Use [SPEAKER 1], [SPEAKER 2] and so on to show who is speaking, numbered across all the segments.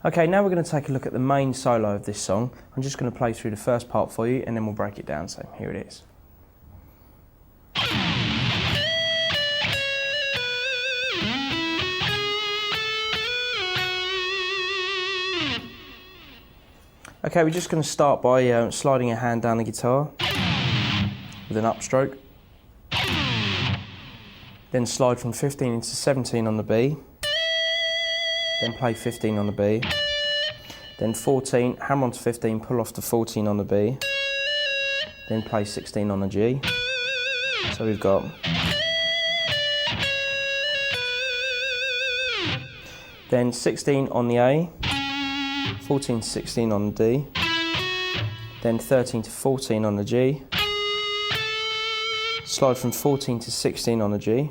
[SPEAKER 1] Okay, now we're going to take a look at the main solo of this song. I'm just going to play through the first part for you and then we'll break it down, so here it is. Okay, we're just going to start by sliding a hand down the guitar with an upstroke. Then slide from 15 into 17 on the B. Then play 15 on the B. Then 14, hammer onto 15, pull off to 14 on the B. Then play 16 on the G. So we've got. Then 16 on the A. 14 to 16 on the D. Then 13 to 14 on the G. Slide from 14 to 16 on the G.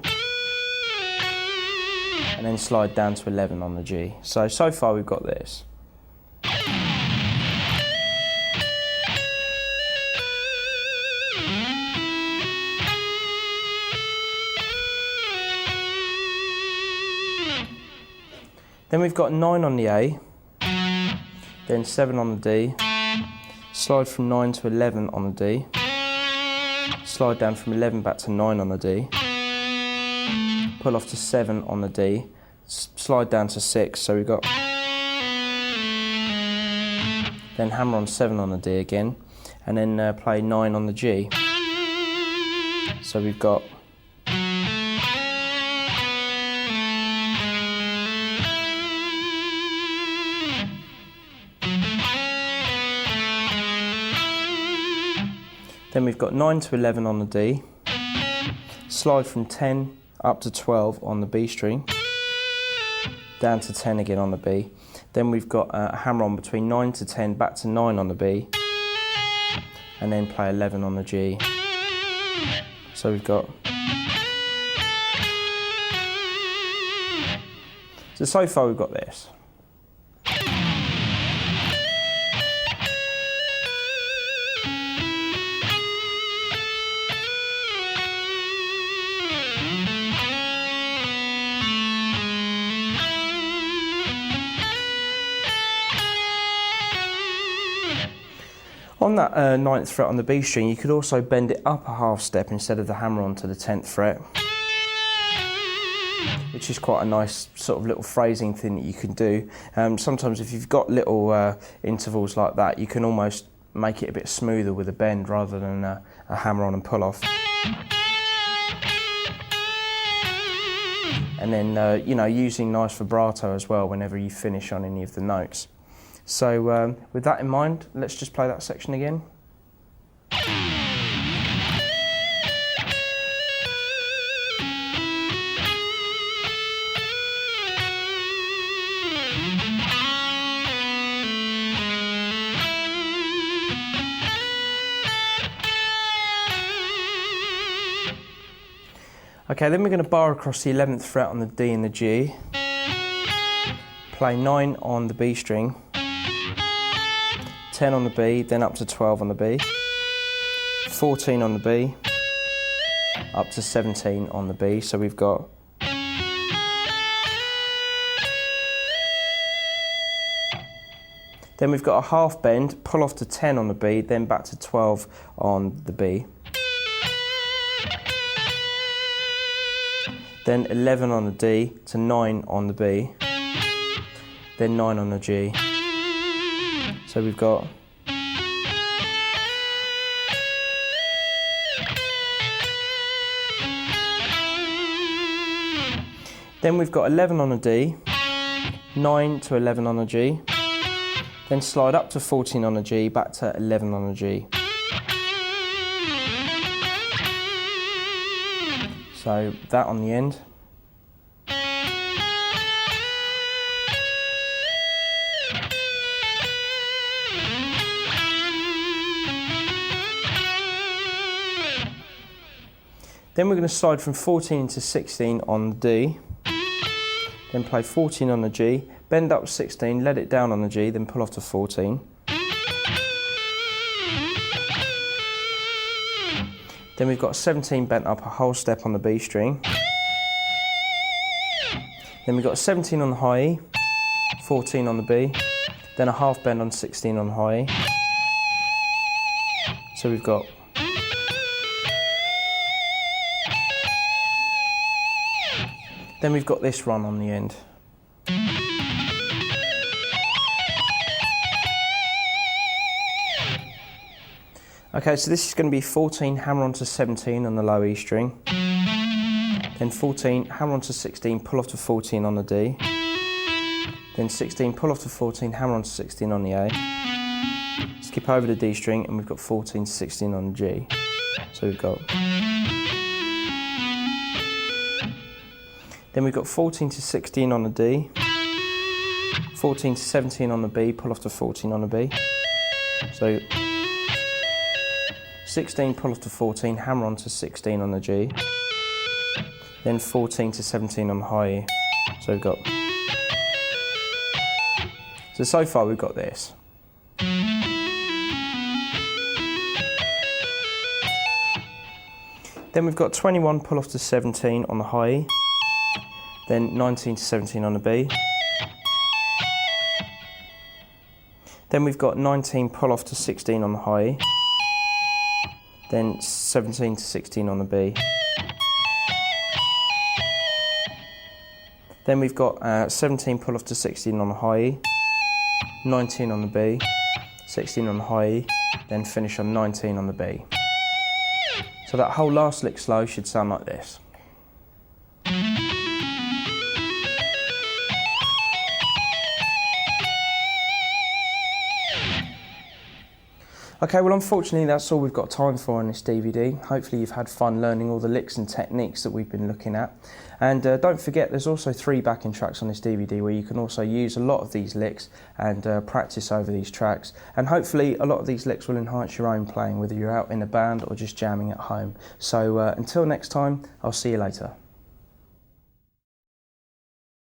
[SPEAKER 1] And then slide down to 11 on the G. So far we've got this. Then we've got 9 on the A, then 7 on the D, slide from 9 to 11 on the D, slide down from 11 back to 9 on the D, pull off to 7 on the D, slide down to 6, so we've got, then hammer on 7 on the D again, and then play 9 on the G. So we've got. Then we've got 9 to 11 on the D, slide from 10 up to 12 on the B string, down to 10 again on the B. Then we've got a hammer on between 9 to 10, back to 9 on the B, and then play 11 on the G. So we've got. So far we've got this. On that 9th fret on the B string, you could also bend it up a half step instead of the hammer onto the 10th fret, which is quite a nice sort of little phrasing thing that you can do. Sometimes if you've got little intervals like that, you can almost make it a bit smoother with a bend rather than a hammer on and pull off. And then, using nice vibrato as well whenever you finish on any of the notes. So with that in mind, let's just play that section again. Okay, then we're going to bar across the 11th fret on the D and the G, play 9 on the B string, 10 on the B, then up to 12 on the B, 14 on the B, up to 17 on the B, so we've got. Then we've got a half bend, pull off to 10 on the B, then back to 12 on the B. Then 11 on the D to 9 on the B, then 9 on the G. So we've got. Then we've got 11 on the D, 9 to 11 on the G, then slide up to 14 on the G, back to 11 on the G. So that on the end. Then we're going to slide from 14 to 16 on the D, then play 14 on the G, bend up 16, let it down on the G, then pull off to 14. Then we've got 17 bent up a whole step on the B string. Then we've got 17 on the high E, 14 on the B, then a half bend on 16 on the high E. So we've got then we've got this run on the end. Okay, so this is going to be 14, hammer onto 17 on the low E string. Then 14, hammer onto 16, pull off to 14 on the D. Then 16, pull off to 14, hammer onto 16 on the A. Skip over the D string, and we've got 14 to 16 on the G. So we've got. Then we've got 14 to 16 on the D. 14 to 17 on the B, pull off to 14 on the B. So 16, pull off to 14, hammer onto 16 on the G. Then 14 to 17 on the high E. So we've got. So far we've got this. Then we've got 21, pull off to 17 on the high E. Then 19 to 17 on the B. Then we've got 19, pull off to 16 on the high E. Then 17 to 16 on the B. Then we've got 17, pull off to 16 on the high E, 19 on the B, 16 on the high E, then finish on 19 on the B. So that whole last lick slow should sound like this. Okay, well unfortunately that's all we've got time for on this DVD. Hopefully you've had fun learning all the licks and techniques that we've been looking at. And don't forget there's also 3 backing tracks on this DVD where you can also use a lot of these licks and practice over these tracks. And hopefully a lot of these licks will enhance your own playing, whether you're out in a band or just jamming at home. So until next time, I'll see you later.